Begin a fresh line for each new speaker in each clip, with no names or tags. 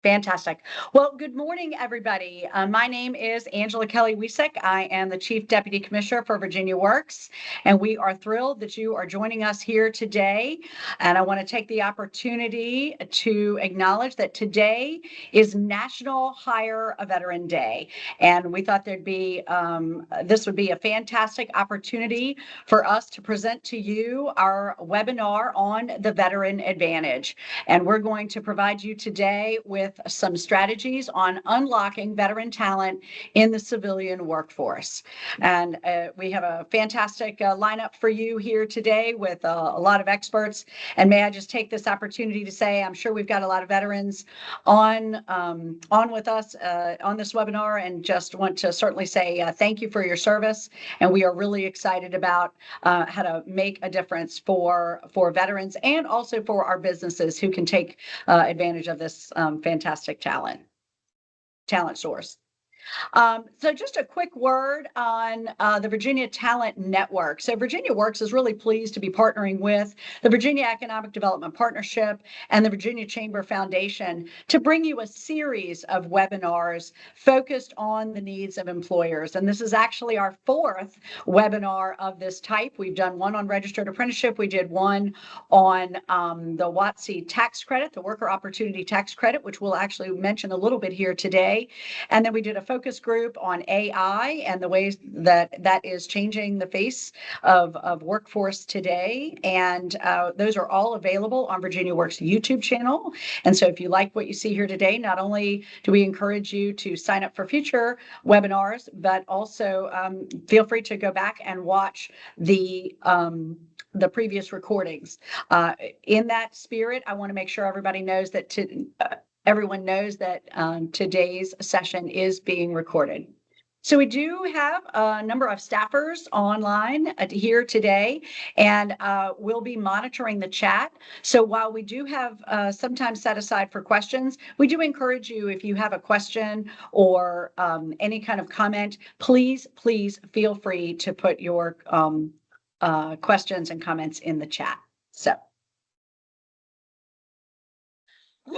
Fantastic. Well, good morning, everybody. My name is Angela Kelly Wiesek. I am the Chief Deputy Commissioner for Virginia Works, and we are thrilled that you are joining us here today. And I want to take the opportunity to acknowledge that today is National Hire a Veteran Day. And we thought this would be a fantastic opportunity for us to present to you our webinar on the Veteran Advantage. And we're going to provide you today with some strategies on unlocking veteran talent in the civilian workforce. And we have a fantastic lineup for you here today with a lot of experts. And may I just take this opportunity to say, I'm sure we've got a lot of veterans on with us on this webinar, and just want to certainly say thank you for your service. And we are really excited about how to make a difference for veterans and also for our businesses who can take advantage of this fantastic talent source. So just a quick word on the Virginia Talent Network. So Virginia Works is really pleased to be partnering with the Virginia Economic Development Partnership and the Virginia Chamber Foundation to bring you a series of webinars focused on the needs of employers. And this is actually our fourth webinar of this type. We've done one on registered apprenticeship. We did one on the WOTC tax credit, the Worker Opportunity Tax Credit, which we'll actually mention a little bit here today. And then we did a focus group on AI and the ways that is changing the face of workforce today. And those are all available on Virginia Works YouTube channel. And so if you like what you see here today, not only do we encourage you to sign up for future webinars, but also feel free to go back and watch the previous recordings. In that spirit, I want to make sure everybody knows that everyone knows that today's session is being recorded. So we do have a number of staffers online here today, and we'll be monitoring the chat. So while we do have some time set aside for questions, we do encourage you, if you have a question or any kind of comment, please feel free to put your questions and comments in the chat. So.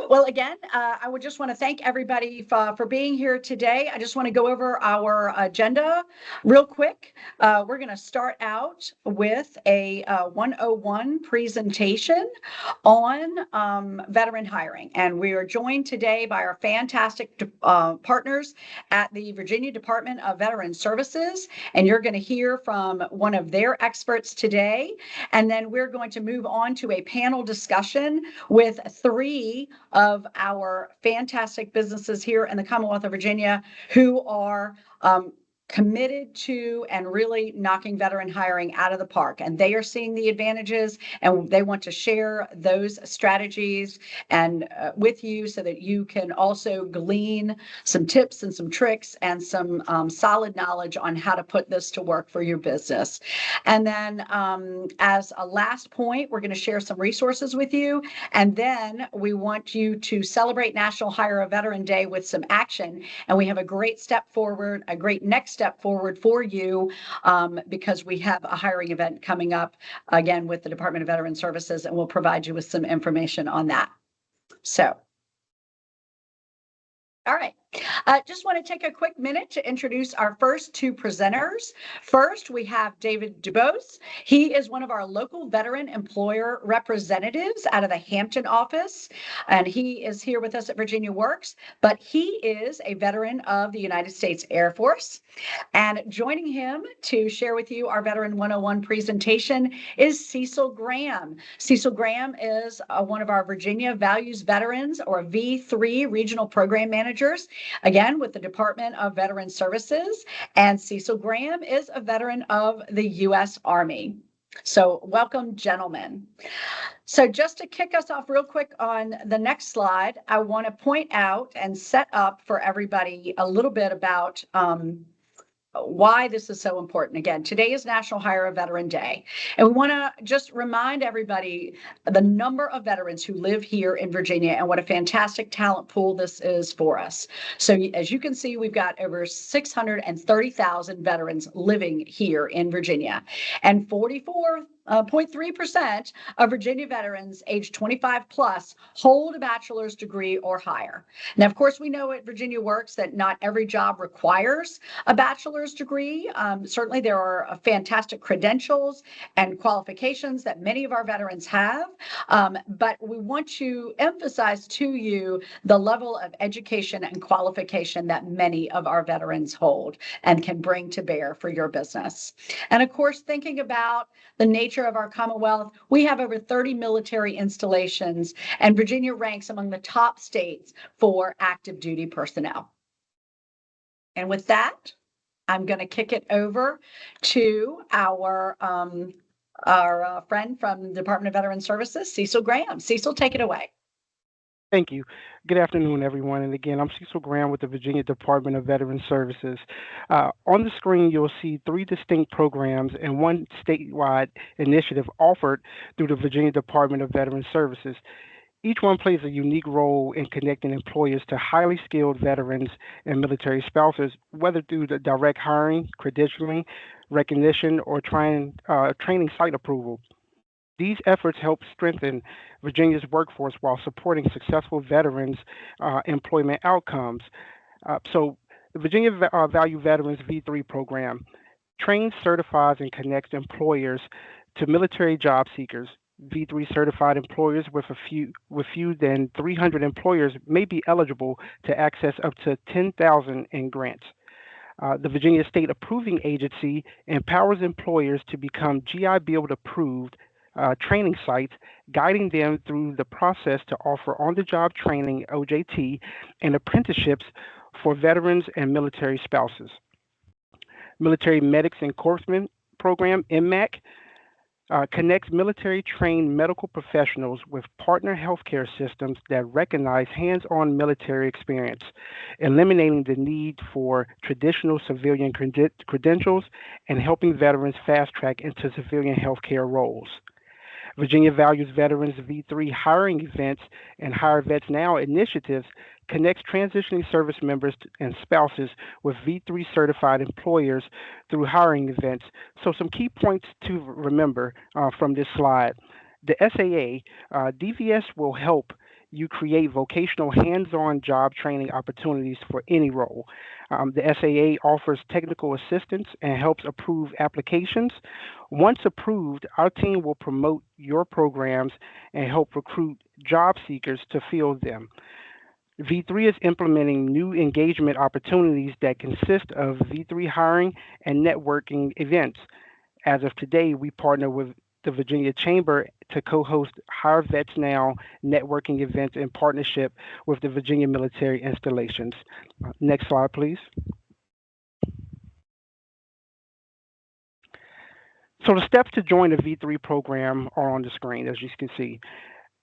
Well, again, I would just want to thank everybody for being here today. I just want to go over our agenda real quick. We're going to start out with a 101 presentation on veteran hiring. And we are joined today by our fantastic partners at the Virginia Department of Veteran Services. And you're going to hear from one of their experts today. And then we're going to move on to a panel discussion with three of our fantastic businesses here in the Commonwealth of Virginia who are committed to and really knocking veteran hiring out of the park. And they are seeing the advantages, and they want to share those strategies and with you so that you can also glean some tips and some tricks and some solid knowledge on how to put this to work for your business. And then as a last point, we're going to share some resources with you. And then we want you to celebrate National Hire a Veteran Day with some action. And we have a great step forward, a great next step forward for you because we have a hiring event coming up again with the Department of Veteran Services, and we'll provide you with some information on that. So, all right. Just want to take a quick minute to introduce our first two presenters. First, we have David Dubose. He is one of our local veteran employer representatives out of the Hampton office, and he is here with us at Virginia Works, but he is a veteran of the United States Air Force. And joining him to share with you our Veteran 101 presentation is Cecil Graham. Cecil Graham is one of our Virginia Values Veterans, or V3 Regional Program Managers, again with the Department of Veteran Services. And Cecil Graham is a veteran of the U.S. Army. So welcome, gentlemen. So just to kick us off real quick on the next slide, I want to point out and set up for everybody a little bit about why this is so important. Again, today is National Hire a Veteran Day, and we want to just remind everybody the number of veterans who live here in Virginia and what a fantastic talent pool this is for us. So as you can see, we've got over 630,000 veterans living here in Virginia, and 44 0.3% of Virginia veterans age 25 plus hold a bachelor's degree or higher. Now, of course, we know at Virginia Works that not every job requires a bachelor's degree. Certainly, there are fantastic credentials and qualifications that many of our veterans have, but we want to emphasize to you the level of education and qualification that many of our veterans hold and can bring to bear for your business. And of course, thinking about the nature of our Commonwealth, we have over 30 military installations, and Virginia ranks among the top states for active duty personnel. And with that, I'm going to kick it over to our friend from the Department of Veteran Services, Cecil Graham. Cecil, take it away.
Thank you. Good afternoon, everyone. And again, I'm Cecil Graham with the Virginia Department of Veteran Services. On the screen, you'll see 3 distinct programs and 1 statewide initiative offered through the Virginia Department of Veteran Services. Each one plays a unique role in connecting employers to highly skilled veterans and military spouses, whether through the direct hiring, credentialing, recognition, or training site approval. These efforts help strengthen Virginia's workforce while supporting successful veterans' employment outcomes. So, the Virginia Value Veterans V3 program trains, certifies, and connects employers to military job seekers. V3 certified employers with fewer than 300 employers may be eligible to access up to 10,000 in grants. The Virginia State Approving Agency empowers employers to become GI Bill approved training sites, guiding them through the process to offer on the job training, OJT, and apprenticeships for veterans and military spouses. Military Medics and Corpsmen Program, MMAC, connects military trained medical professionals with partner healthcare systems that recognize hands on military experience, eliminating the need for traditional civilian credentials and helping veterans fast track into civilian healthcare roles. Virginia Values Veterans V3 hiring events and Hire Vets Now initiatives connects transitioning service members and spouses with V3 certified employers through hiring events. So some key points to remember from this slide. The SAA, DVS will help you create vocational hands-on job training opportunities for any role. The SAA offers technical assistance and helps approve applications. Once approved, our team will promote your programs and help recruit job seekers to fill them. V3 is implementing new engagement opportunities that consist of V3 hiring and networking events. As of today, we partner with the Virginia Chamber to co-host Hire Vets Now networking events in partnership with the Virginia Military Installations. Next slide, please. So the steps to join the V3 program are on the screen, as you can see.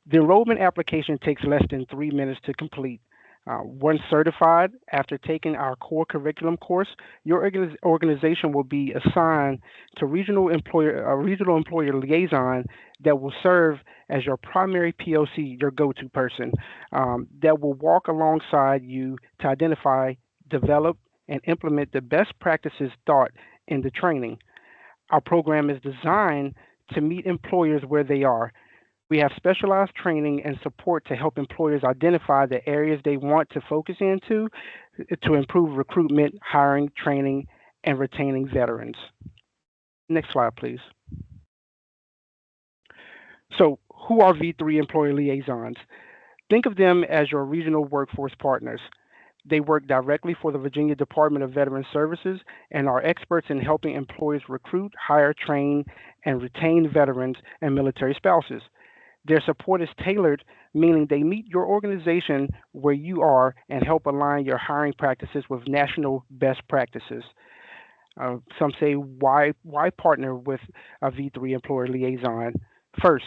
The enrollment application takes less than 3 minutes to complete. Once certified, after taking our core curriculum course, your organization will be assigned to a regional employer liaison that will serve as your primary POC, your go-to person, that will walk alongside you to identify, develop, and implement the best practices taught in the training. Our program is designed to meet employers where they are. We have specialized training and support to help employers identify the areas they want to focus into to improve recruitment, hiring, training, and retaining veterans. Next slide, please. So, who are V3 employer liaisons? Think of them as your regional workforce partners. They work directly for the Virginia Department of Veteran Services and are experts in helping employers recruit, hire, train, and retain veterans and military spouses. Their support is tailored, meaning they meet your organization where you are and help align your hiring practices with national best practices. Some say, why partner with a V3 employer liaison? First,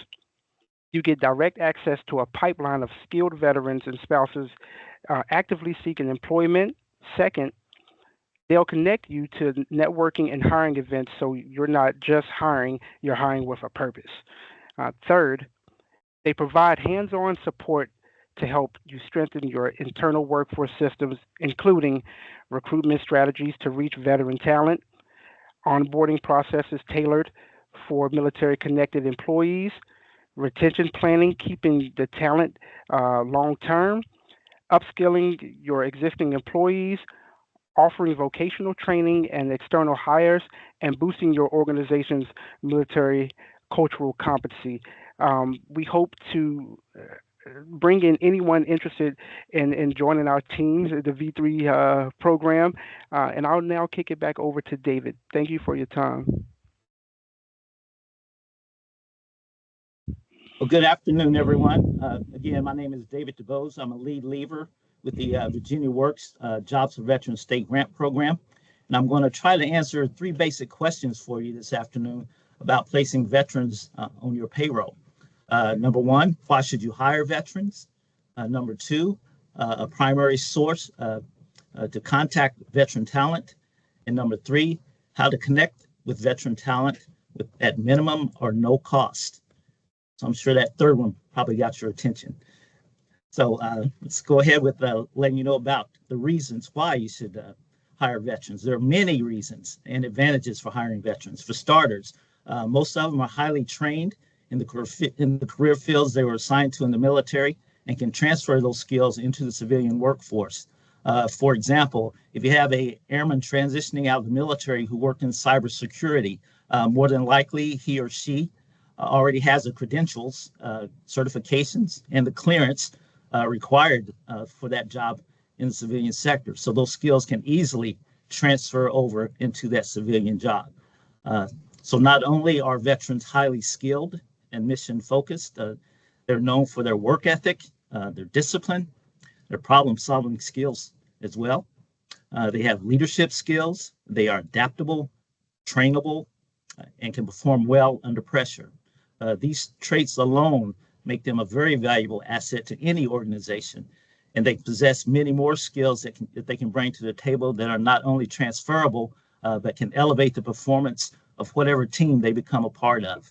you get direct access to a pipeline of skilled veterans and spouses actively seeking employment. Second, they'll connect you to networking and hiring events so you're not just hiring, you're hiring with a purpose. Third, they provide hands-on support to help you strengthen your internal workforce systems, including recruitment strategies to reach veteran talent, onboarding processes tailored for military connected employees, retention planning, keeping the talent long term, upskilling your existing employees, offering vocational training and external hires, and boosting your organization's military cultural competency. We hope to bring in anyone interested in joining our teams, the V3 program. And I'll now kick it back over to David. Thank you for your time.
Well, good afternoon, everyone. Again, my name is David DeBose. I'm a lead lever with the Virginia Works Jobs for Veterans State Grant Program. And I'm going to try to answer three basic questions for you this afternoon about placing veterans on your payroll. Number one, why should you hire veterans? Number two, a primary source to contact veteran talent. And number three, how to connect with veteran talent at minimum or no cost. So I'm sure that third one probably got your attention. So let's go ahead with letting you know about the reasons why you should hire veterans. There are many reasons and advantages for hiring veterans. For starters, most of them are highly trained in the career fields they were assigned to in the military and can transfer those skills into the civilian workforce. For example, if you have an airman transitioning out of the military who worked in cybersecurity, more than likely he or she already has the credentials, certifications, and the clearance required for that job in the civilian sector. So those skills can easily transfer over into that civilian job. So not only are veterans highly skilled and mission focused, they're known for their work ethic, their discipline, their problem solving skills as well. They have leadership skills. They are adaptable, trainable, and can perform well under pressure. These traits alone make them a very valuable asset to any organization, and they possess many more skills that they can bring to the table that are not only transferable, but can elevate the performance of whatever team they become a part of.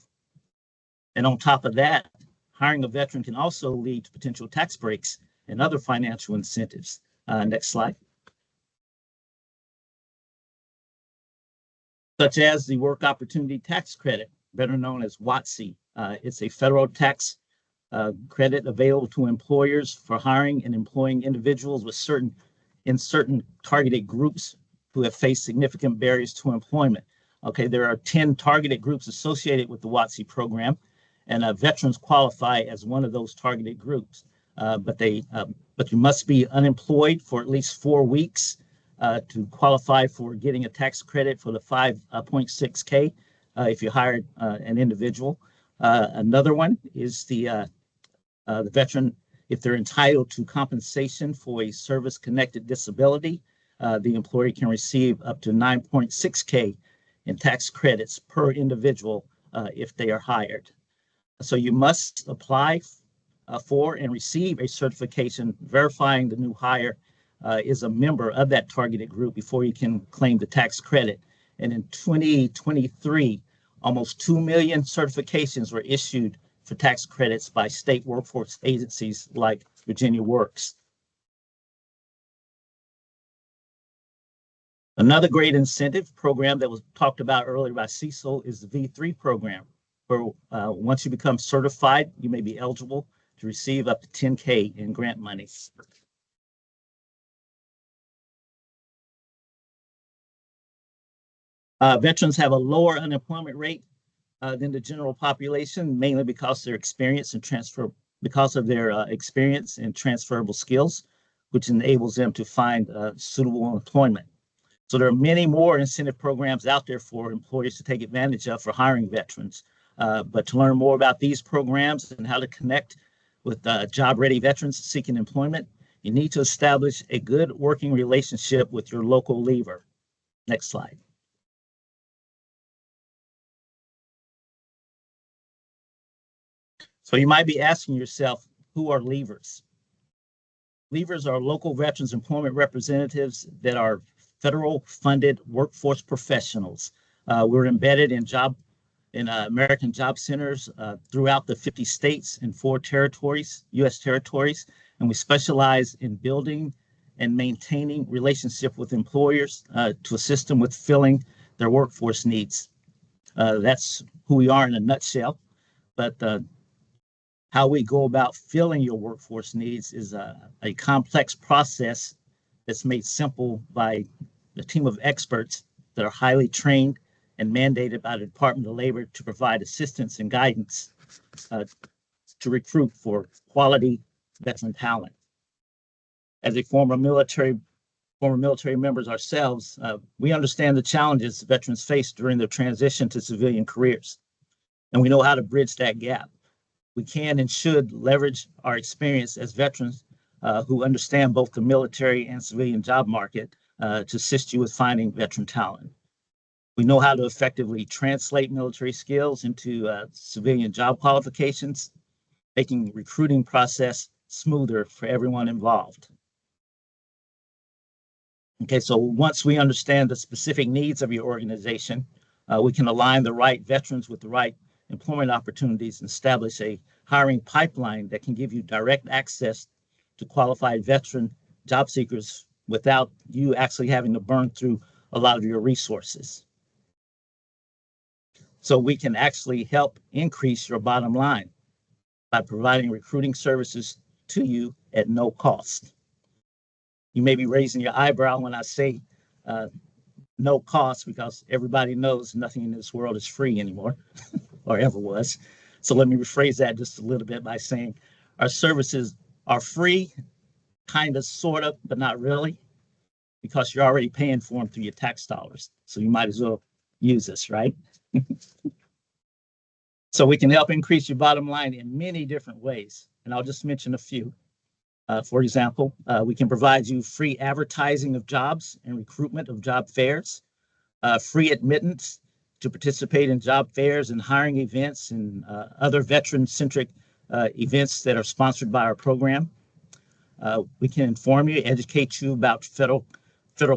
And on top of that, hiring a veteran can also lead to potential tax breaks and other financial incentives. Next slide. Such as the Work Opportunity Tax Credit, better known as WOTC. It's a federal tax credit available to employers for hiring and employing individuals with certain targeted groups who have faced significant barriers to employment. Okay, there are 10 targeted groups associated with the WOTC program, and veterans qualify as one of those targeted groups. But you must be unemployed for at least 4 weeks to qualify for getting a tax credit for the 5.6K if you hired an individual. Another one is the veteran, if they're entitled to compensation for a service-connected disability, the employer can receive up to 9.6K in tax credits per individual if they are hired. So you must apply for and receive a certification verifying the new hire is a member of that targeted group before you can claim the tax credit. And in 2023, almost 2 million certifications were issued for tax credits by state workforce agencies like Virginia Works. Another great incentive program that was talked about earlier by Cecil is the V3 program, where once you become certified, you may be eligible to receive up to 10K in grant money. Veterans have a lower unemployment rate than the general population, mainly because of their experience and transferable skills, which enables them to find suitable employment. So there are many more incentive programs out there for employers to take advantage of for hiring veterans. But to learn more about these programs and how to connect with job-ready veterans seeking employment, you need to establish a good working relationship with your local lever. Next slide. So you might be asking yourself, who are levers? Levers are local veterans employment representatives that are federal funded workforce professionals. We're embedded in American job centers throughout the 50 states and 4 territories, U.S. territories, and we specialize in building and maintaining relationship with employers to assist them with filling their workforce needs. That's who we are in a nutshell. But how we go about filling your workforce needs is a complex process that's made simple by a team of experts that are highly trained and mandated by the Department of Labor to provide assistance and guidance to recruit for quality veteran talent. As a former military members ourselves, we understand the challenges veterans face during their transition to civilian careers, and we know how to bridge that gap. We can and should leverage our experience as veterans who understand both the military and civilian job market to assist you with finding veteran talent. We know how to effectively translate military skills into civilian job qualifications, making the recruiting process smoother for everyone involved. Okay, so once we understand the specific needs of your organization, we can align the right veterans with the right employment opportunities and establish a hiring pipeline that can give you direct access to qualified veteran job seekers without you actually having to burn through a lot of your resources. So we can actually help increase your bottom line by providing recruiting services to you at no cost. You may be raising your eyebrow when I say no cost, because everybody knows nothing in this world is free anymore or ever was. So let me rephrase that just a little bit by saying our services are free, kind of, sort of, but not really, because you're already paying for them through your tax dollars. So you might as well use us, right? So we can help increase your bottom line in many different ways, and I'll just mention a few. For example, we can provide you free advertising of jobs and recruitment of job fairs, free admittance to participate in job fairs and hiring events and other veteran-centric events that are sponsored by our program. We can inform you, educate you about federal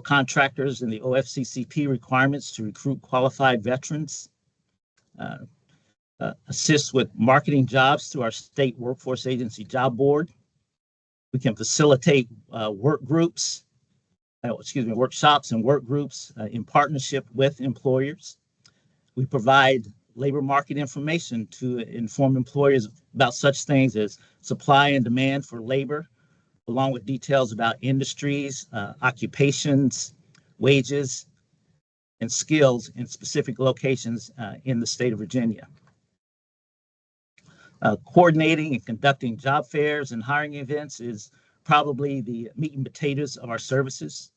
contractors and the OFCCP requirements to recruit qualified veterans, assist with marketing jobs through our state workforce agency job board. We can facilitate workshops and work groups in partnership with employers. We provide labor market information to inform employers about such things as supply and demand for labor, along with details about industries, occupations, wages, and skills in specific locations in the state of Virginia. Coordinating and conducting job fairs and hiring events is probably the meat and potatoes of our services.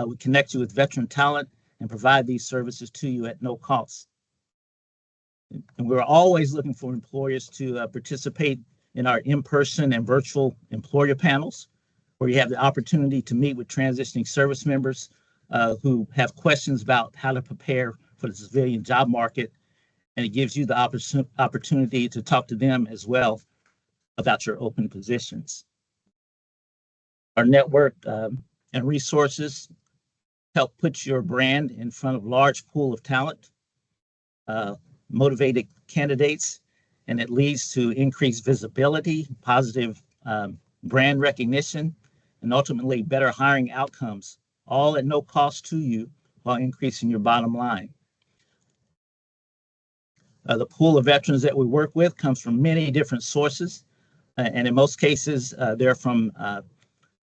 We connect you with veteran talent and provide these services to you at no cost. And we're always looking for employers to participate in our in-person and virtual employer panels, where you have the opportunity to meet with transitioning service members who have questions about how to prepare for the civilian job market. And it gives you the opportunity to talk to them as well about your open positions. Our network and resources help put your brand in front of a large pool of talent, motivated candidates, and it leads to increased visibility, positive brand recognition, and ultimately better hiring outcomes, all at no cost to you while increasing your bottom line. The pool of veterans that we work with comes from many different sources, and in most cases, they're from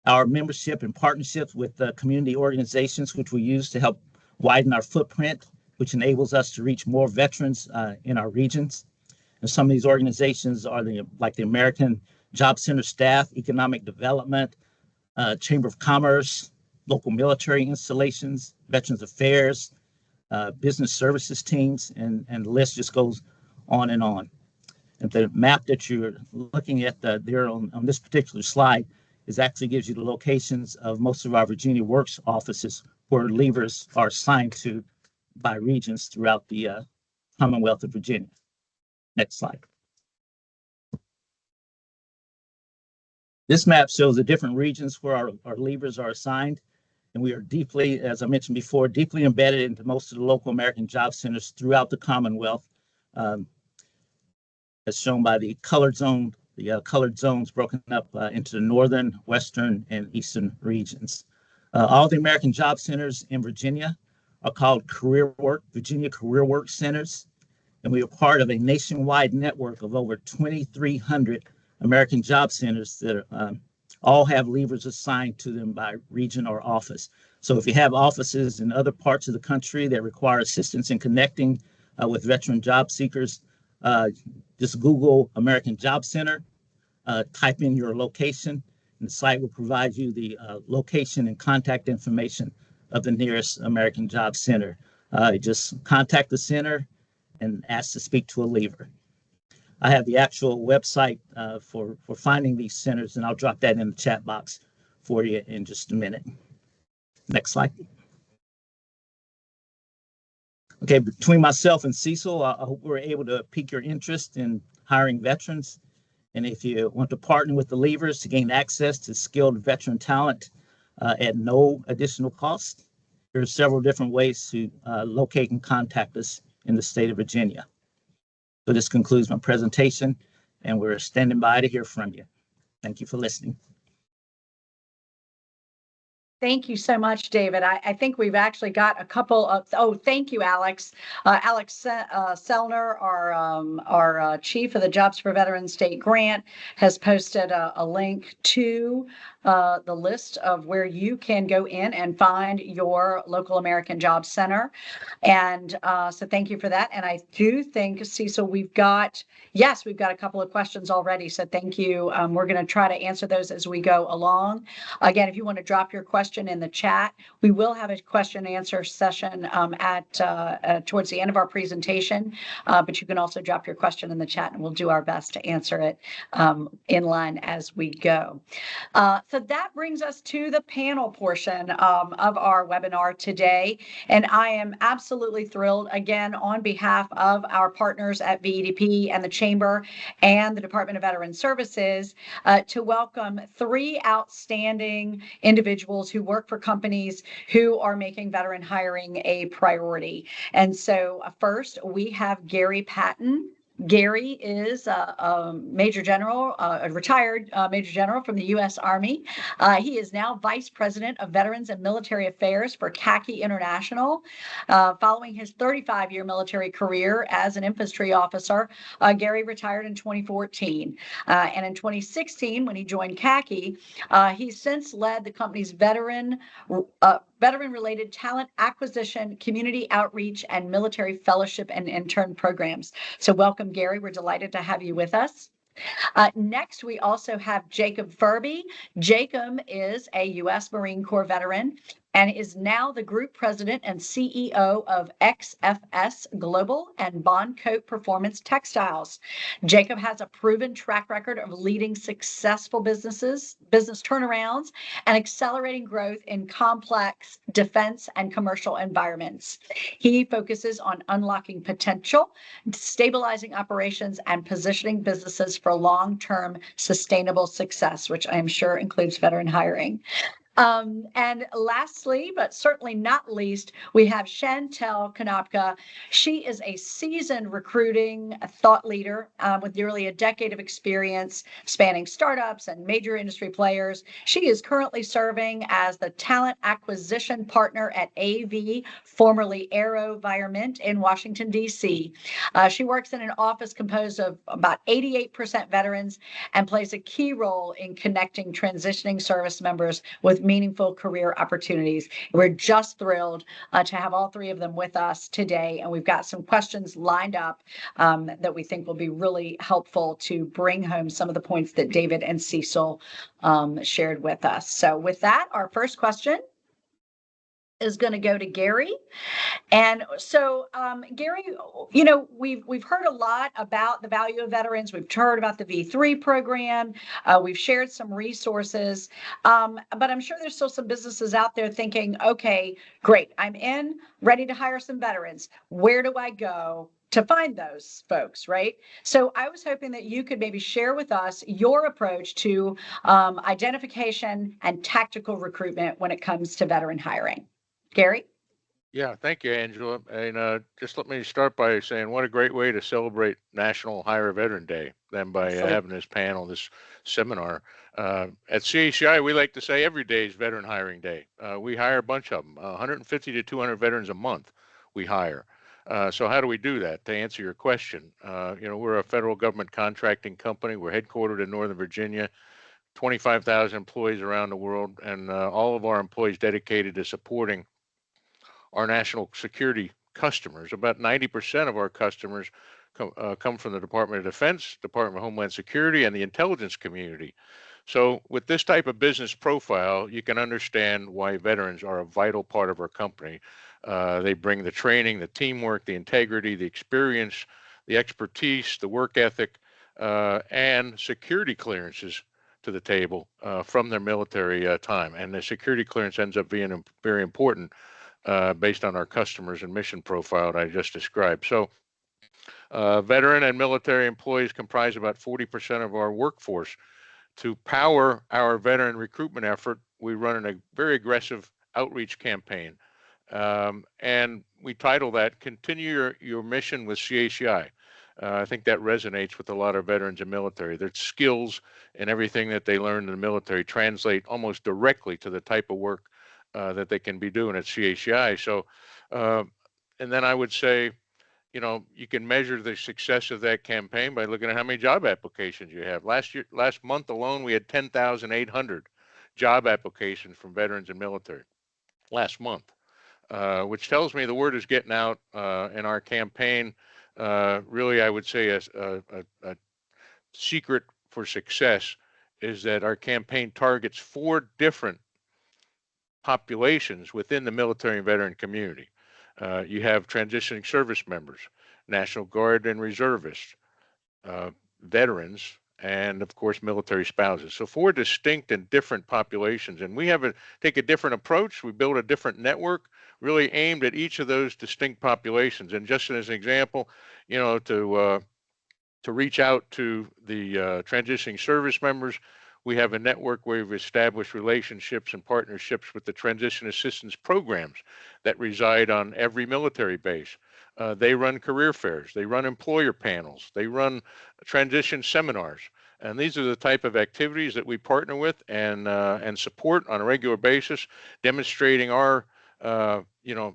our membership and partnerships with community organizations, which we use to help widen our footprint, which enables us to reach more veterans in our regions. And some of these organizations are like the American Job Center Staff, Economic Development, Chamber of Commerce, local military installations, Veterans Affairs, business services teams, and the list just goes on and on. And the map that you're looking at there on this particular slide actually gives you the locations of most of our Virginia Works offices where leavers are assigned to by regions throughout the Commonwealth of Virginia. Next slide. This map shows the different regions where our leavers are assigned. And we are deeply, as I mentioned before, deeply embedded into most of the local American job centers throughout the Commonwealth, as shown by the colored zones broken up into the northern, western, and eastern regions. All the American job centers in Virginia are called Virginia Career Work Centers. and we are part of a nationwide network of over 2,300 American Job Centers that all have leavers assigned to them by region or office. So if you have offices in other parts of the country that require assistance in connecting with veteran job seekers, just Google American Job Center, type in your location, and the site will provide you the location and contact information of the nearest American Job Center. Just contact the center and ask to speak to a leaver. I have the actual website for finding these centers, and I'll drop that in the chat box for you in just a minute. Next slide. Okay, between myself and Cecil, I hope we're able to pique your interest in hiring veterans. And if you want to partner with the leavers to gain access to skilled veteran talent at no additional cost, there are several different ways to locate and contact us in the state of Virginia. So this concludes my presentation, and we're standing by to hear from you. Thank you for listening.
Thank you so much, David. I think we've actually got a couple of, thank you, Alex. Alex Sellner, our chief of the Jobs for Veterans State Grant, has posted a link to the list of where you can go in and find your local American Job Center. And so thank you for that. And I do think, Cecil, we've got a couple of questions already. So thank you. We're going to try to answer those as we go along. Again, if you want to drop your question in the chat, we will have a question and answer session towards the end of our presentation. But you can also drop your question in the chat, and we'll do our best to answer it in line as we go. So that brings us to the panel portion of our webinar today. And I am absolutely thrilled, again, on behalf of our partners at VEDP and the Chamber and the Department of Veterans Services, to welcome three outstanding individuals who work for companies who are making veteran hiring a priority. And so first, we have Gary Patton. Gary is a Major General, a retired Major General from the U.S. Army. He is now Vice President of Veterans and Military Affairs for CACI International. Following his 35-year military career as an infantry officer, Gary retired in 2014. And in 2016, when he joined CACI, he's since led the company's veteran-related talent acquisition, community outreach, and military fellowship and intern programs. So welcome, Gary. We're delighted to have you with us. Next, we also have Jacob Furby. Jacob is a U.S. Marine Corps veteran and is now the Group President and CEO of XFS Global and Bond Coat Performance Textiles. Jacob has a proven track record of leading successful business turnarounds, and accelerating growth in complex defense and commercial environments. He focuses on unlocking potential, stabilizing operations, and positioning businesses for long-term sustainable success, which I am sure includes veteran hiring. And lastly, but certainly not least, we have Chantel Konopka. She is a seasoned recruiting thought leader with nearly a decade of experience spanning startups and major industry players. She is currently serving as the talent acquisition partner at AV, formerly AeroVironment in Washington, D.C. She works in an office composed of about 88% veterans and plays a key role in connecting transitioning service members with meaningful career opportunities. We're just thrilled to have all three of them with us today, and we've got some questions lined up that we think will be really helpful to bring home some of the points that David and Cecil shared with us. So with that, our first question is going to go to Gary. And so, Gary, you know, we've heard a lot about the value of veterans. We've heard about the V3 program. We've shared some resources, but I'm sure there's still some businesses out there thinking, okay, great, I'm ready to hire some veterans. Where do I go to find those folks, right? So I was hoping that you could maybe share with us your approach to identification and tactical recruitment when it comes to veteran hiring. Gary?
Yeah, thank you, Angela. And just let me start by saying what a great way to celebrate National Hire a Veteran Day than by having this panel, this seminar. At CACI, we like to say every day is Veteran Hiring Day. We hire a bunch of them, 150 to 200 veterans a month we hire. So how do we do that? To answer your question, we're a federal government contracting company. We're headquartered in Northern Virginia, 25,000 employees around the world, and all of our employees dedicated to supporting our national security customers. About 90% of our customers come from the Department of Defense, Department of Homeland Security, and the intelligence community. So with this type of business profile, you can understand why veterans are a vital part of our company. They bring the training, the teamwork, the integrity, the experience, the expertise, the work ethic, and security clearances to the table from their military time. And the security clearance ends up being very important based on our customers and mission profile that I just described. So veteran and military employees comprise about 40% of our workforce. To power our veteran recruitment effort, we run a very aggressive outreach campaign. And we title that Continue Your Mission with CACI. I think that resonates with a lot of veterans and military. Their skills and everything that they learned in the military translate almost directly to the type of work that they can be doing at CACI. So, and then I would say, you can measure the success of that campaign by looking at how many job applications you have. Last month alone, we had 10,800 job applications from veterans and military last month, which tells me the word is getting out in our campaign. Really, I would say a secret for success is that our campaign targets 4 different populations within the military and veteran community. You have transitioning service members, National Guard and reservists, veterans, and of course, military spouses. So 4 distinct and different populations. And we take a different approach. We build a different network really aimed at each of those distinct populations. And just as an example, to reach out to the transitioning service members, we have a network where we've established relationships and partnerships with the transition assistance programs that reside on every military base. They run career fairs, they run employer panels, they run transition seminars. And these are the type of activities that we partner with and support on a regular basis, demonstrating our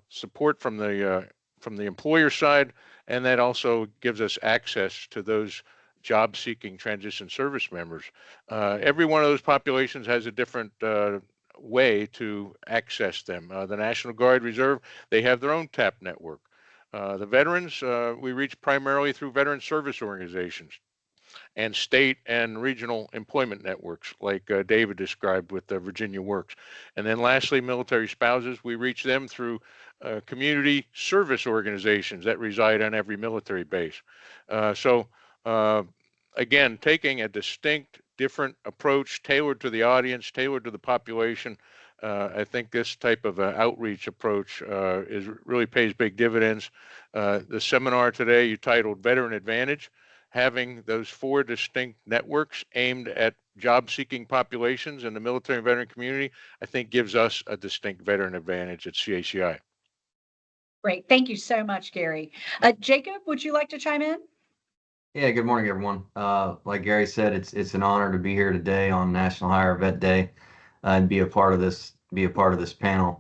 support from the employer side, and that also gives us access to those job-seeking transition service members. Every one of those populations has a different way to access them. The National Guard Reserve, they have their own TAP network. The veterans, we reach primarily through veteran service organizations and state and regional employment networks like David described with Virginia Works. And then lastly, military spouses, we reach them through community service organizations that reside on every military base. Again, taking a distinct, different approach tailored to the audience, tailored to the population. I think this type of outreach approach really pays big dividends. The seminar today you titled Veteran Advantage, having those 4 distinct networks aimed at job-seeking populations in the military and veteran community, I think gives us a distinct veteran advantage at CACI.
Great. Thank you so much, Gary. Jacob, would you like to chime in?
Yeah, good morning, everyone. Like Gary said, it's an honor to be here today on National Hire Vet Day and be a part of this panel.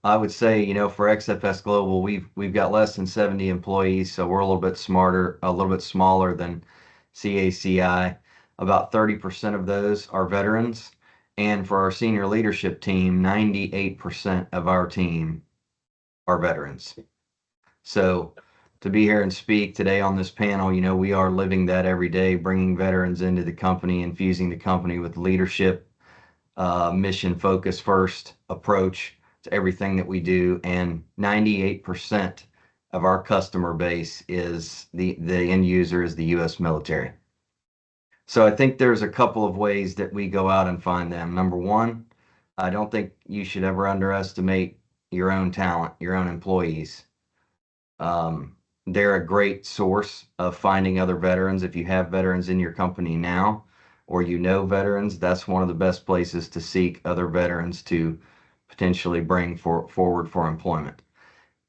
I would say, for XFS Global, we've got less than 70 employees, so we're a little bit smaller than CACI. About 30% of those are veterans, and for our senior leadership team, 98% of our team are veterans. So to be here and speak today on this panel, we are living that every day, bringing veterans into the company, infusing the company with leadership, mission focus first approach to everything that we do. And 98% of our customer base is the end user is the U.S. military. So I think there's a couple of ways that we go out and find them. Number one, I don't think you should ever underestimate your own talent, your own employees. They're a great source of finding other veterans. If you have veterans in your company now, or veterans, that's one of the best places to seek other veterans to potentially bring forward for employment.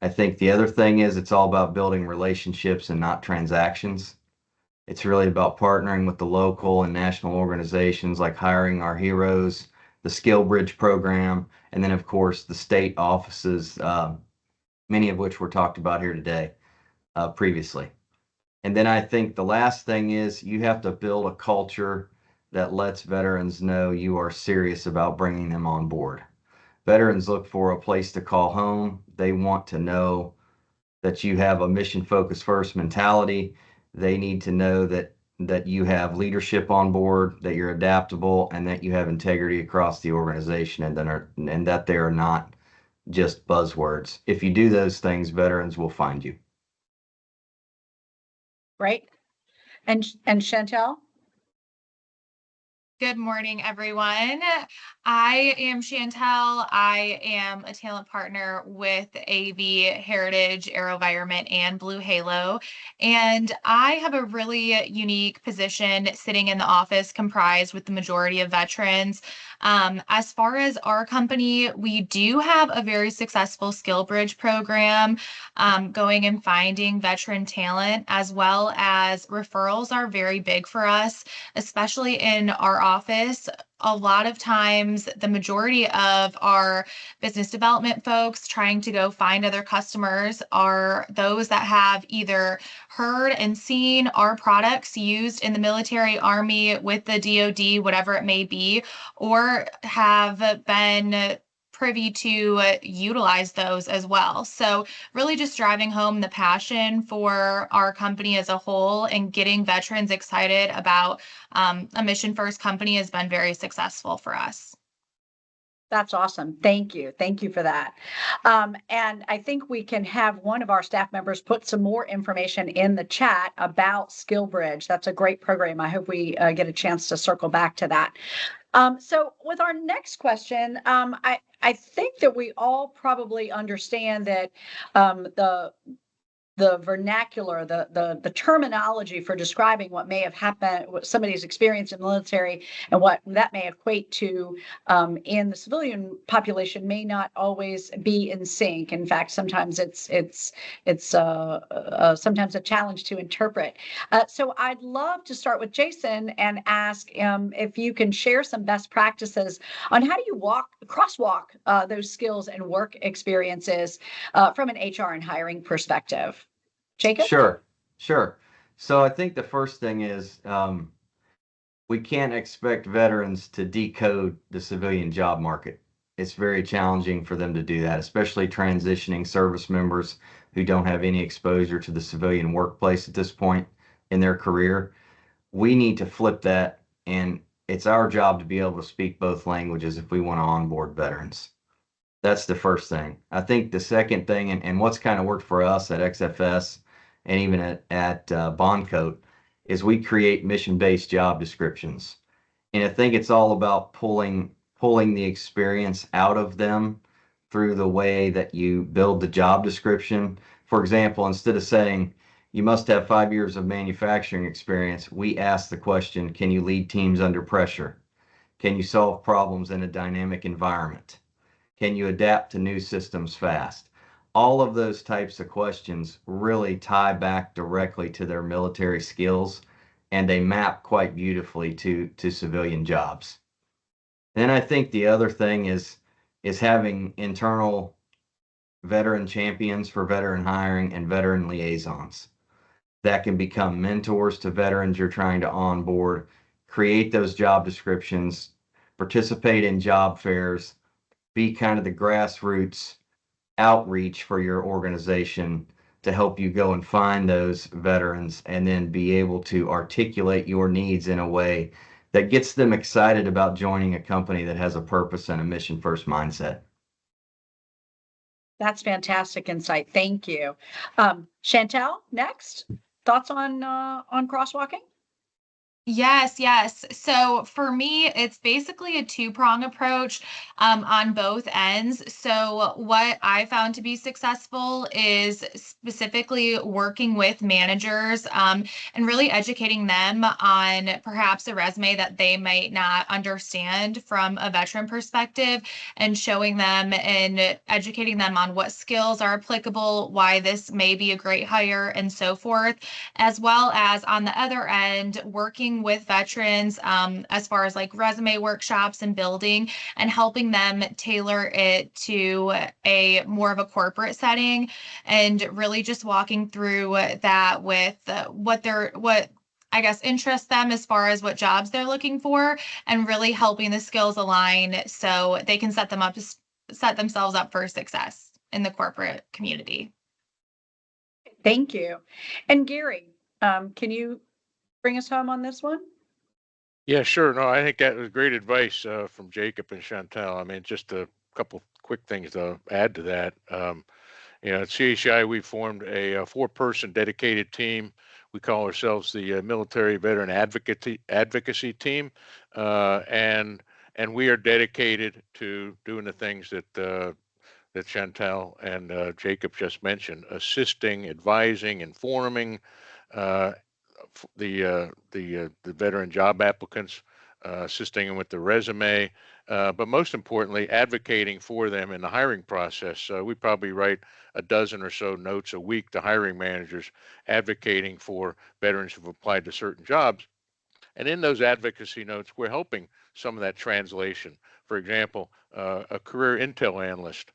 I think the other thing is it's all about building relationships and not transactions. It's really about partnering with the local and national organizations like Hiring Our Heroes, the Skill Bridge program, and then of course the state offices, many of which were talked about here today. previously. And then I think the last thing is you have to build a culture that lets veterans know you are serious about bringing them on board. Veterans look for a place to call home. They want to know that you have a mission focused first mentality. They need to know that you have leadership on board, that you're adaptable, and that you have integrity across the organization, and that they are not just buzzwords. If you do those things, veterans will find you.
Right. And Chantel?
Good morning, everyone. I am Chantel. I am a talent partner with AV Heritage, AeroVironment, and Blue Halo. And I have a really unique position sitting in the office comprised with the majority of veterans. As far as our company, we do have a very successful skill bridge program, going and finding veteran talent, as well as referrals are very big for us, especially in our office. A lot of times, the majority of our business development folks trying to go find other customers are those that have either heard and seen our products used in the military, army, with the DoD, whatever it may be, or have been privy to utilize those as well. So really just driving home the passion for our company as a whole and getting veterans excited about a mission first company has been very successful for us.
That's awesome. Thank you. Thank you for that. And I think we can have one of our staff members put some more information in the chat about SkillBridge. That's a great program. I hope we get a chance to circle back to that. So with our next question, I think that we all probably understand that the vernacular, the terminology for describing what may have happened, what somebody's experience in the military, and what that may equate to in the civilian population may not always be in sync. In fact, sometimes it's sometimes a challenge to interpret. So I'd love to start with Jason and ask if you can share some best practices on how do you crosswalk those skills and work experiences from an HR and hiring perspective. Jacob?
Sure. So I think the first thing is we can't expect veterans to decode the civilian job market. It's very challenging for them to do that, especially transitioning service members who don't have any exposure to the civilian workplace at this point in their career. We need to flip that, and it's our job to be able to speak both languages if we want to onboard veterans. That's the first thing. I think the second thing, and what's kind of worked for us at XFS and even at Bondcoat, is we create mission-based job descriptions. And I think it's all about pulling the experience out of them through the way that you build the job description. For example, instead of saying you must have 5 years of manufacturing experience, we ask the question, can you lead teams under pressure? Can you solve problems in a dynamic environment? Can you adapt to new systems fast? All of those types of questions really tie back directly to their military skills, and they map quite beautifully to civilian jobs. Then I think the other thing is having internal veteran champions for veteran hiring and veteran liaisons that can become mentors to veterans you're trying to onboard, create those job descriptions, participate in job fairs, be kind of the grassroots outreach for your organization to help you go and find those veterans and then be able to articulate your needs in a way that gets them excited about joining a company that has a purpose and a mission first mindset.
That's fantastic insight. Thank you. Chantel, next. Thoughts on crosswalking?
Yes. So for me, it's basically a two-prong approach on both ends. So what I found to be successful is specifically working with managers and really educating them on perhaps a resume that they might not understand from a veteran perspective, and showing them and educating them on what skills are applicable, why this may be a great hire, and so forth, as well as on the other end, working working with veterans as far as like resume workshops and building and helping them tailor it to a more of a corporate setting, and really just walking through that with what I guess interests them as far as what jobs they're looking for, and really helping the skills align so they can set themselves up for success in the corporate community.
Thank you. And Gary, can you bring us home on this one?
Yeah, sure. No, I think that was great advice from Jacob and Chantel. I mean, just a couple quick things to add to that. At CHI, we formed a four-person dedicated team. We call ourselves the Military Veteran Advocacy Team, and we are dedicated to doing the things that Chantel and Jacob just mentioned: assisting, advising, informing the veteran job applicants, assisting them with the resume, but most importantly, advocating for them in the hiring process. We probably write a dozen or so notes a week to hiring managers advocating for veterans who've applied to certain jobs. And in those advocacy notes, we're helping some of that translation. For example, a career intel analyst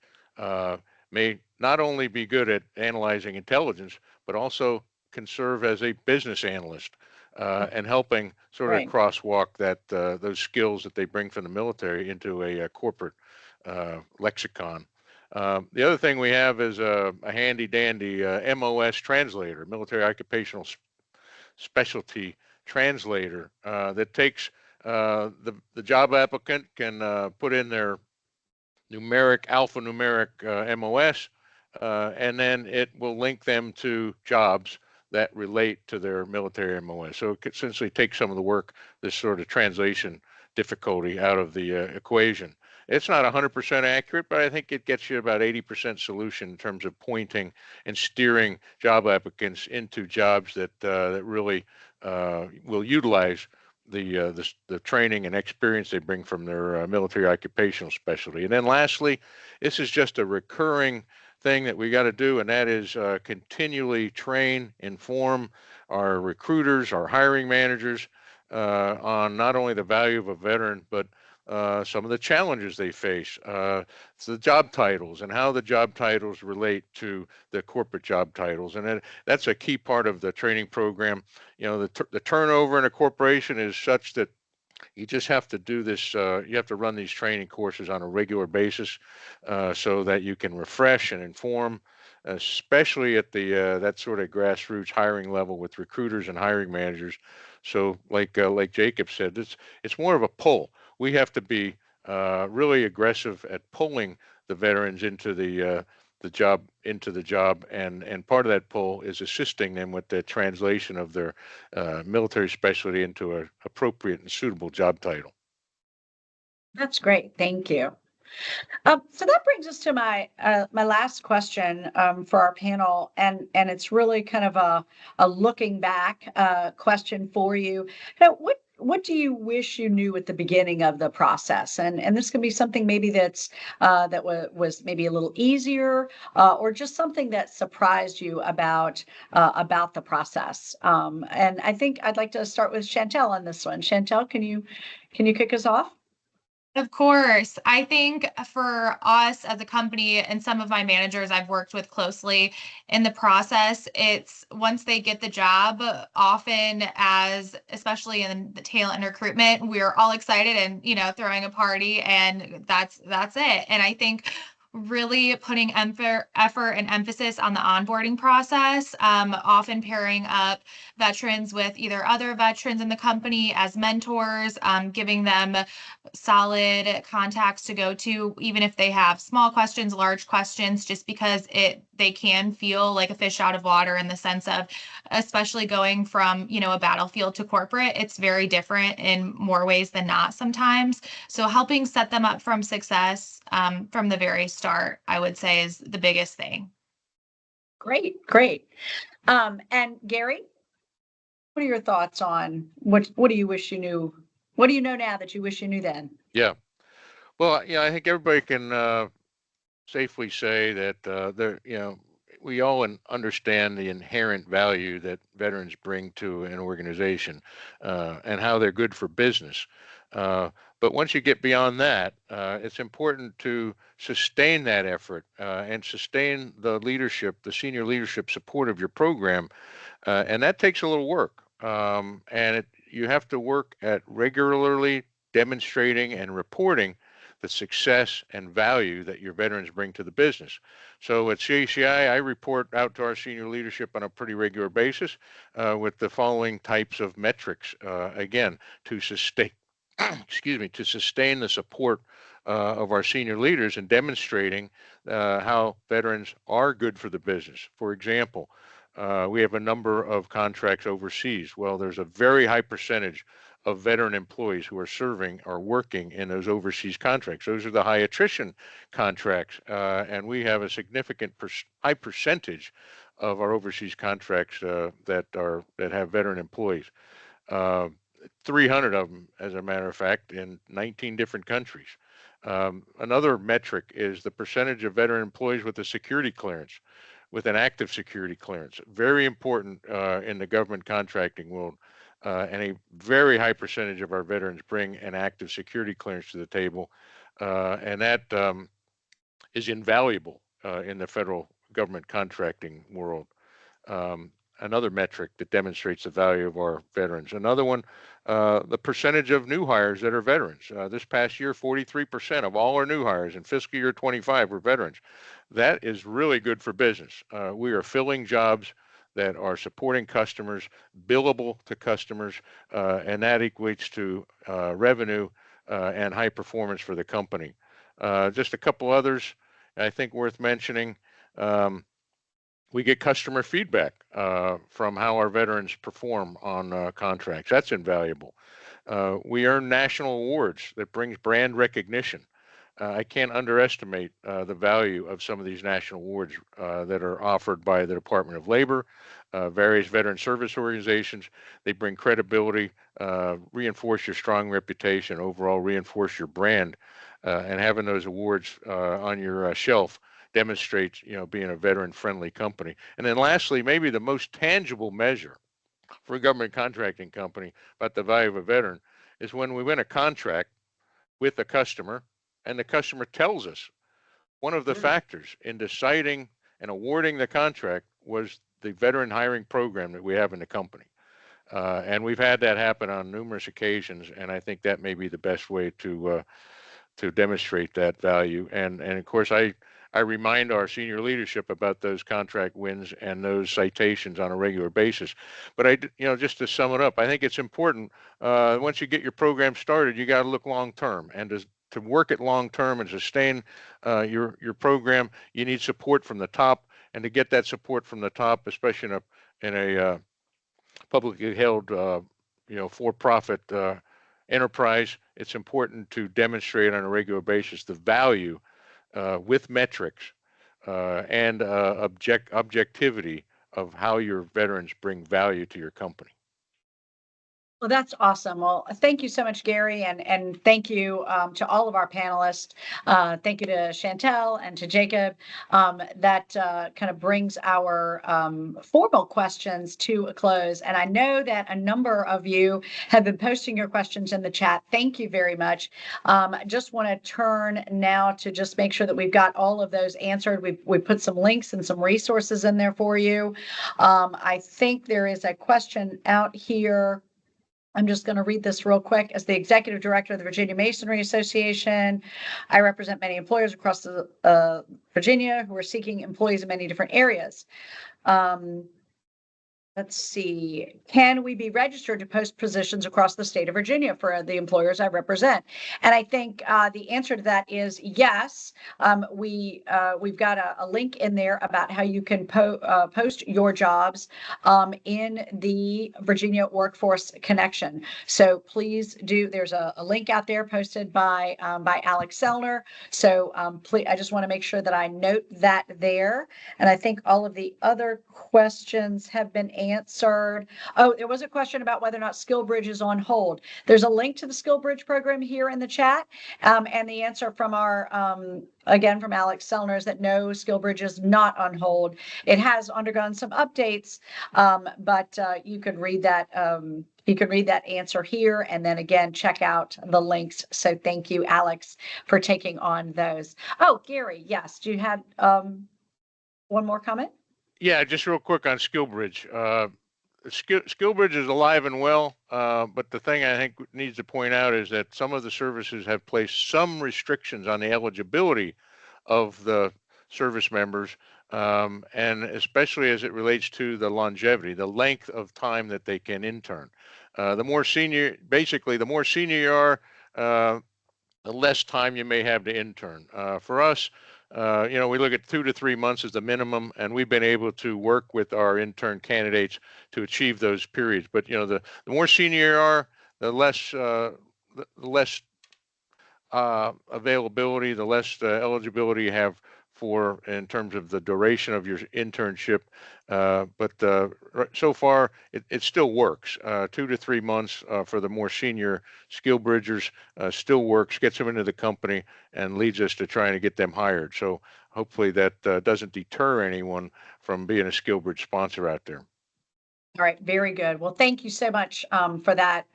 may not only be good at analyzing intelligence, but also can serve as a business analyst and helping sort of crosswalk those skills that they bring from the military into a corporate lexicon. The other thing we have is a handy dandy MOS translator, military occupational specialty translator, that takes the job applicant can put in their alphanumeric MOS, and then it will link them to jobs that relate to their military MOS. So it could essentially take some of the work, this sort of translation difficulty, out of the equation. It's not 100% accurate, but I think it gets you about 80% solution in terms of pointing and steering job applicants into jobs that really will utilize the training and experience they bring from their military occupational specialty. And then lastly, this is just a recurring thing that we got to do, and that is continually train, inform our recruiters, our hiring managers on not only the value of a veteran, but some of the challenges they face. It's the job titles and how the job titles relate to the corporate job titles. And that's a key part of the training program. The turnover in a corporation is such that you just have to do this. You have to run these training courses on a regular basis so that you can refresh and inform, especially at that sort of grassroots hiring level with recruiters and hiring managers. So, like Jacob said, it's more of a pull. We have to be really aggressive at pulling the veterans into the job, and part of that pull is assisting them with the translation of their military specialty into an appropriate and suitable job title.
That's great. Thank you. So that brings us to my last question for our panel, and it's really kind of a looking back question for you. Now, what do you wish you knew at the beginning of the process? And this can be something maybe that was maybe a little easier, or just something that surprised you about the process. And I think I'd like to start with Chantel on this one. Chantel, can you kick us off?
Of course. I think for us as a company and some of my managers I've worked with closely in the process, it's once they get the job, often especially in the talent and recruitment, we're all excited and, throwing a party, and that's it. And I think really putting effort and emphasis on the onboarding process, often pairing up veterans with either other veterans in the company as mentors, giving them solid contacts to go to, even if they have small questions, large questions, just because they can feel like a fish out of water, in the sense of, especially going from, a battlefield to corporate, it's very different in more ways than not sometimes. So helping set them up from success from the very start, I would say, is the biggest thing.
Great. And Gary, what are your thoughts on what do you wish you knew? What do you know now that you wish you knew then?
Yeah. Well, I think everybody can safely say that we all understand the inherent value that veterans bring to an organization and how they're good for business. But once you get beyond that, it's important to sustain that effort and sustain the leadership, the senior leadership support of your program. And that takes a little work. You have to work at regularly demonstrating and reporting the success and value that your veterans bring to the business. So at CACI, I report out to our senior leadership on a pretty regular basis with the following types of metrics. Again, to sustain, to sustain the support of our senior leaders and demonstrating how veterans are good for the business. For example, we have a number of contracts overseas. Well, there's a very high percentage of veteran employees who are serving or working in those overseas contracts. Those are the high attrition contracts, and we have a significant high percentage of our overseas contracts that have veteran employees. 300 of them, as a matter of fact, in 19 different countries. Another metric is the percentage of veteran employees with a security clearance, with an active security clearance. Very important in the government contracting world. And a very high percentage of our veterans bring an active security clearance to the table. And that is invaluable in the federal government contracting world. Another metric that demonstrates the value of our veterans. Another one, the percentage of new hires that are veterans. This past year, 43% of all our new hires in fiscal year 25 were veterans. That is really good for business. We are filling jobs that are supporting customers, billable to customers, and that equates to revenue and high performance for the company. Just a couple others I think worth mentioning. We get customer feedback from how our veterans perform on contracts. That's invaluable. We earn national awards that brings brand recognition. I can't underestimate the value of some of these national awards that are offered by the Department of Labor, various veteran service organizations. They bring credibility, reinforce your strong reputation, overall reinforce your brand, and having those awards on your shelf demonstrates, being a veteran-friendly company. And then lastly, maybe the most tangible measure for a government contracting company about the value of a veteran is when we win a contract with a customer and the customer tells us one of the factors in deciding and awarding the contract was the veteran hiring program that we have in the company. And we've had that happen on numerous occasions, and I think that may be the best way to demonstrate that value. And of course, I remind our senior leadership about those contract wins and those citations on a regular basis. But just to sum it up, I think it's important once you get your program started, you got to look long term, and to work it long term and sustain your program, you need support from the top. And to get that support from the top, especially in a publicly held, for-profit enterprise, it's important to demonstrate on a regular basis the value with metrics and objectivity of how your veterans bring value to your company.
Well, that's awesome. Well, thank you so much, Gary, and thank you to all of our panelists. Thank you to Chantel and to Jacob. That kind of brings our formal questions to a close. And I know that a number of you have been posting your questions in the chat. Thank you very much. Just want to turn now to just make sure that we've got all of those answered. We put some links and some resources in there for you. I think there is a question out here. I'm just going to read this real quick. As the executive director of the Virginia Masonry Association, I represent many employers across Virginia who are seeking employees in many different areas. Let's see. Can we be registered to post positions across the state of Virginia for the employers I represent? And I think the answer to that is yes. We've got a link in there about how you can post your jobs in the Virginia Workforce Connection. So please do. There's a link out there posted by Alex Sellner. So please, I just want to make sure that I note that there. And I think all of the other questions have been answered. answered. Oh, there was a question about whether or not SkillBridge is on hold. There's a link to the SkillBridge program here in the chat. And the answer from again, from Alex Sellner is that no, SkillBridge is not on hold. It has undergone some updates, but you could read that. You can read that answer here, and then again, check out the links. So thank you, Alex, for taking on those. Oh, Gary, yes. Do you have one more comment?
Yeah, just real quick on SkillBridge. SkillBridge is alive and well, but the thing I think needs to point out is that some of the services have placed some restrictions on the eligibility of the service members, and especially as it relates to the longevity, the length of time that they can intern. The more senior you are, the less time you may have to intern. For us, we look at 2 to 3 months as the minimum, and we've been able to work with our intern candidates to achieve those periods. But the more senior you are, the less availability, the less eligibility you have for in terms of the duration of your internship. But so far, it still works. 2 to 3 months for the more senior skill bridgers still works, gets them into the company, and leads us to trying to get them hired. So hopefully that doesn't deter anyone from being a skill bridge sponsor out there.
All right, very good. Well, thank you so much for that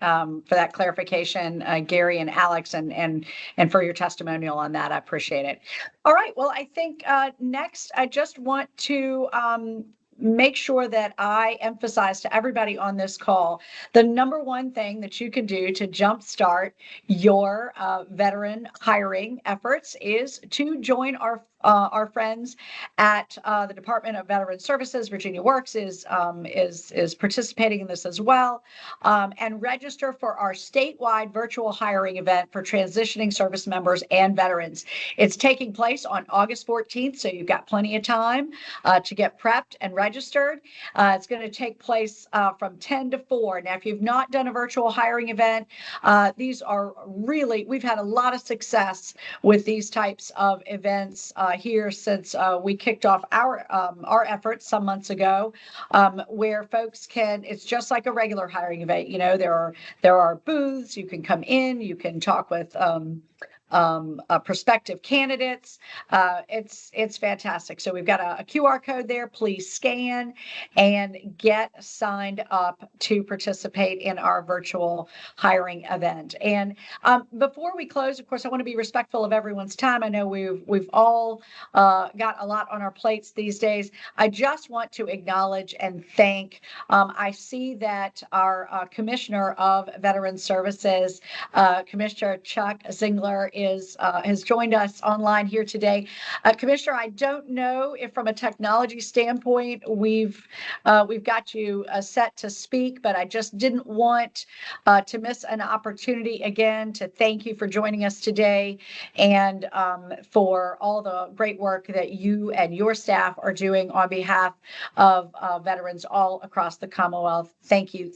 clarification, Gary and Alex, and for your testimonial on that. I appreciate it. All right. Well, I think next I just want to make sure that I emphasize to everybody on this call the number one thing that you can do to jumpstart your veteran hiring efforts is to join our friends at the Department of Veteran Services. Virginia Works is participating in this as well, and register for our statewide virtual hiring event for transitioning service members and veterans. It's taking place on August 14th, so you've got plenty of time to get prepped and registered. It's going to take place from 10 to 4. Now, if you've not done a virtual hiring event, these are really, we've had a lot of success with these types of events here since we kicked off our efforts some months ago, where folks it's just like a regular hiring event. There are booths, you can come in, you can talk with prospective candidates. It's fantastic. So we've got a QR code there. Please scan and get signed up to participate in our virtual hiring event. And before we close, of course, I want to be respectful of everyone's time. I know we've all got a lot on our plates these days. I just want to acknowledge and thank. I see that our Commissioner of Veteran Services, Commissioner Chuck Zingler, has joined us online here today. Commissioner, I don't know if from a technology standpoint we've got you set to speak, but I just didn't want to miss an opportunity again to thank you for joining us today and for all the great work that you and your staff are doing on behalf of veterans all across the Commonwealth. Thank you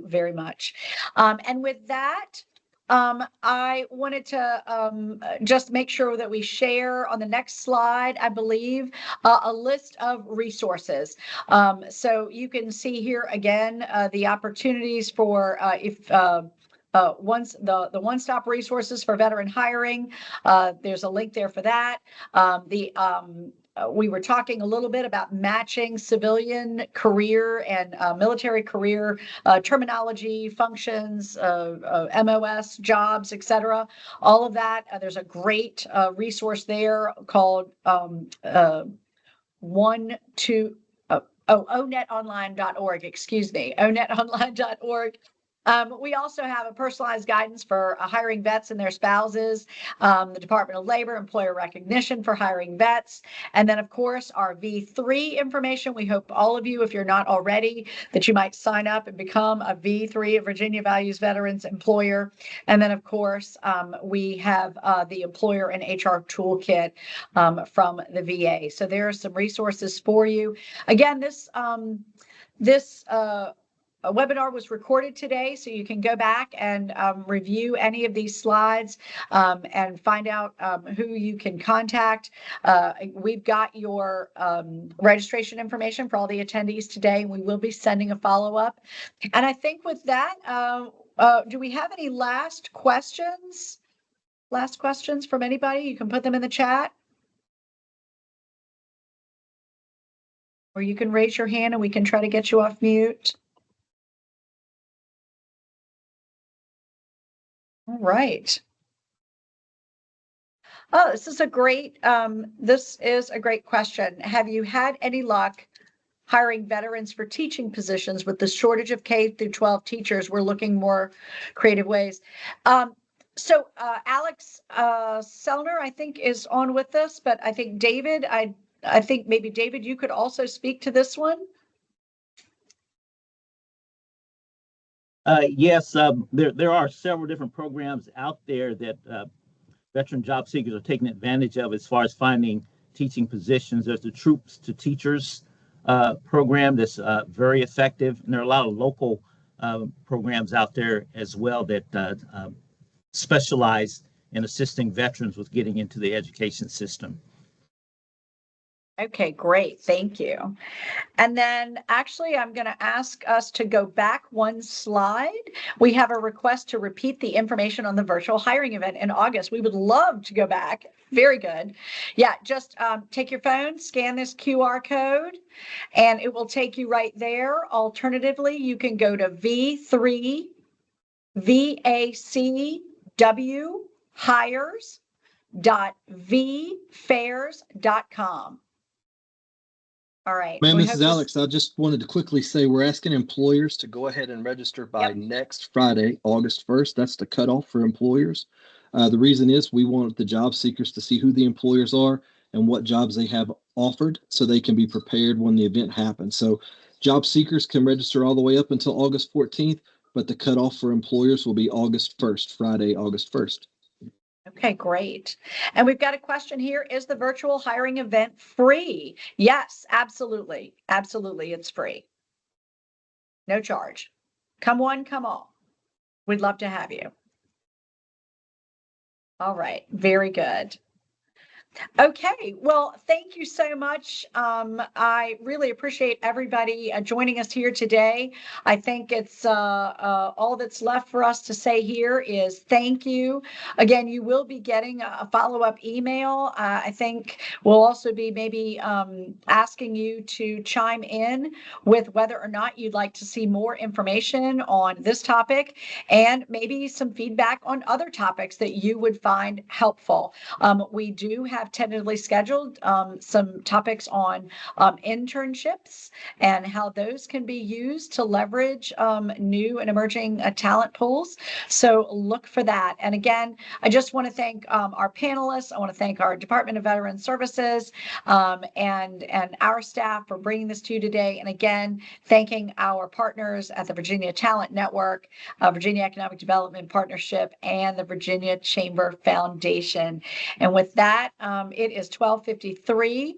very much. And with that, I wanted to just make sure that we share on the next slide, I believe, a list of resources. So you can see here again the opportunities for the one-stop resources for veteran hiring. There's a link there for that. We were talking a little bit about matching civilian career and military career terminology, functions, MOS, jobs, etc. All of that. There's a great resource there called onetonline.org. Excuse me, onetonline.org. We also have a personalized guidance for hiring vets and their spouses, the Department of Labor, employer recognition for hiring vets, and then, of course, our V3 information. We hope all of you, if you're not already, that you might sign up and become a V3, a Virginia Values Veterans employer. And then, of course, we have the employer and HR toolkit from the VA. So there are some resources for you. Again, this webinar was recorded today, so you can go back and review any of these slides and find out who you can contact. We've got your registration information for all the attendees today. We will be sending a follow-up. And I think with that, do we have any last questions? Last questions from anybody? You can put them in the chat. Or you can raise your hand and we can try to get you off mute. All right. Oh, this is a great question. Have you had any luck hiring veterans for teaching positions with the shortage of K through 12 teachers? We're looking more creative ways. So Alex Sellner, I think, is on with us, but I think David, I think maybe David, you could also speak to this one.
Yes, there are several different programs out there that veteran job seekers are taking advantage of as far as finding teaching positions. There's the Troops to Teachers program that's very effective, and there are a lot of local programs out there as well that specialize in assisting veterans with getting into the education system.
Okay, great. Thank you. And then actually, I'm going to ask us to go back one slide. We have a request to repeat the information on the virtual hiring event in August. We would love to go back. Very good. Yeah, just take your phone, scan this QR code, and it will take you right there. Alternatively, you can go to v3vacwhires.vfairs.com. All right.
Ma'am, this is Alex. I just wanted to quickly say we're asking employers to go ahead and register by next Friday, August 1st. That's the cutoff for employers. The reason is we want the job seekers to see who the employers are and what jobs they have offered so they can be prepared when the event happens. So job seekers can register all the way up until August 14th, but the cutoff for employers will be August 1st, Friday, August 1st.
Okay, great. And we've got a question here. Is the virtual hiring event free? Yes, absolutely. Absolutely, it's free. No charge. Come one, come all. We'd love to have you. All right, very good. Okay, well, thank you so much. I really appreciate everybody joining us here today. I think it's all that's left for us to say here is thank you. Again, you will be getting a follow-up email. I think we'll also be maybe asking you to chime in with whether or not you'd like to see more information on this topic and maybe some feedback on other topics that you would find helpful. We do have tentatively scheduled some topics on internships and how those can be used to leverage new and emerging talent pools. So look for that. And again, I just want to thank our panelists. I want to thank our Department of Veteran Services and our staff for bringing this to you today. And again, thanking our partners at the Virginia Talent Network, Virginia Economic Development Partnership, and the Virginia Chamber Foundation. And with that, it is 12:53.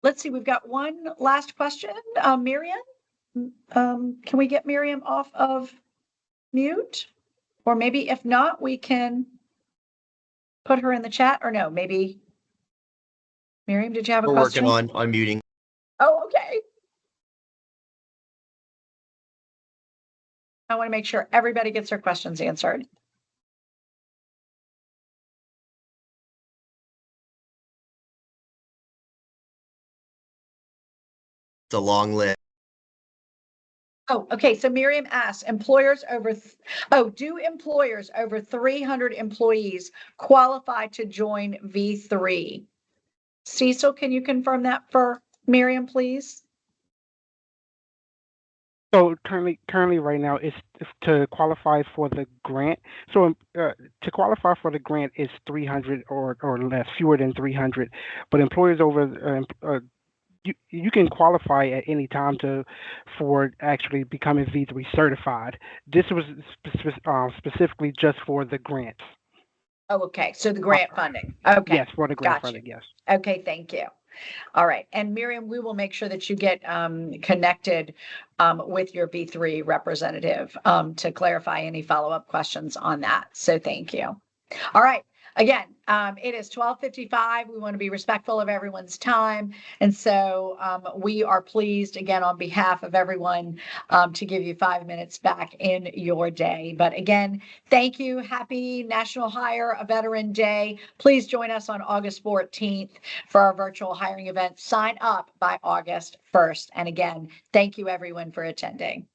Let's see, we've got one last question. Miriam, can we get Miriam off of mute? Or maybe if not, we can put her in the chat, or no, maybe. Miriam, did you have a question?
We're working on unmuting.
Oh, okay. I want to make sure everybody gets their questions answered.
It's a long list.
Oh, okay. So Miriam asks, do employers over 300 employees qualify to join V3? Cecil, can you confirm that for Miriam, please?
So currently right now it's to qualify for the grant. So to qualify for the grant is 300 or less, fewer than 300. But employers over you can qualify at any time for actually becoming V3 certified. This was specifically just for the grants.
Oh, okay. So the grant funding. Okay.
Yes, for the grant funding. Yes.
Okay. Thank you. All right. And Miriam, we will make sure that you get connected with your B3 representative to clarify any follow-up questions on that. So thank you. All right. Again, it is 12:55. We want to be respectful of everyone's time. And so we are pleased, again, on behalf of everyone, to give you 5 minutes back in your day. But again, thank you. Happy National Hire a Veteran Day. Please join us on August 14th for our virtual hiring event. Sign up by August 1st. And again, thank you, everyone, for attending.